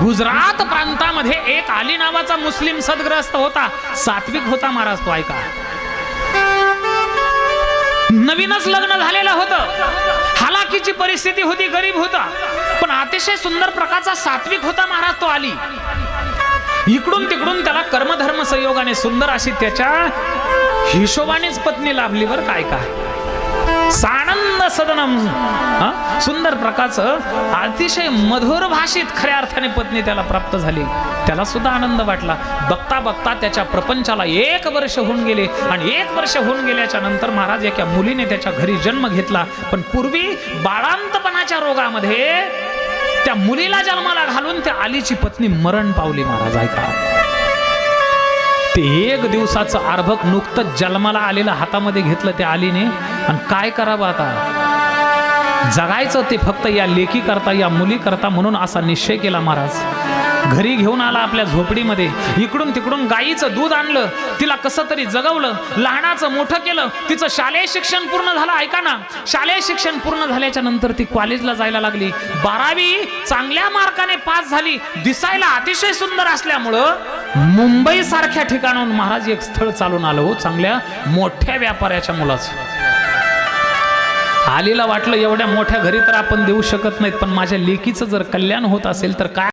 गुजरात प्रांतामध्ये एक अली नावाचा मुस्लिम सद्ग्रस्त होता, सात्विक होता महाराज तो. ऐका, नवीनच लग्न झालेलं होतं, हालाकीची परिस्थिती होती, गरीब होता, पण अतिशय सुंदर प्रकारचा सात्विक होता महाराज तो अली. इकडून तिकडून त्याला कर्मधर्म संयोगाने सुंदर अशी त्याच्या हिशोबानेच पत्नी लाभली. वर काय काय सानंद सदनम, सुंदर प्रकारचं अतिशय मधुर भाषित खऱ्या अर्थाने पत्नी त्याला प्राप्त झाली. त्याला सुद्धा आनंद वाटला. बघता बघता त्याच्या प्रपंचाला 1 वर्ष होऊन गेले आणि 1 वर्ष होऊन गेल्याच्या नंतर महाराज एका मुलीने त्याच्या घरी जन्म घेतला. पण पूर्वी बाळांतपणाच्या रोगामध्ये त्या मुलीला जन्माला घालून त्या अलीची पत्नी मरण पावली महाराज. ऐका, ते 1 दिवसाचं अर्भक नुकतंच जन्माला आलेलं हातामध्ये घेतलं त्या अलीने आणि काय करावं आता, जगायचं ते फक्त या लेकी करता, या मुली करता, म्हणून असा निश्चय केला महाराज. घरी घेऊन आला आपल्या झोपडीमध्ये, इकडून तिकडून गाईचं दूध आणलं, तिला कसं तरी जगवलं, लहानाचं मोठं केलं, तिचं शालेय शिक्षण पूर्ण झालं. ऐका ना, शालेय शिक्षण पूर्ण झाल्याच्या नंतर ती कॉलेजला जायला लागली. 12वी चांगल्या मार्काने पास झाली. दिसायला अतिशय सुंदर असल्यामुळं मुंबई सारख्या ठिकाणाहून महाराज एक स्थळ चालून आलं हो, चांगल्या मोठ्या व्यापाऱ्याच्या मुलाचं. अलीला वाटलं एवढ्या मोठ्या घरी तर आपण देऊ शकत नाहीत, पण माझ्या लेकीचं जर कल्याण होत असेल तर काय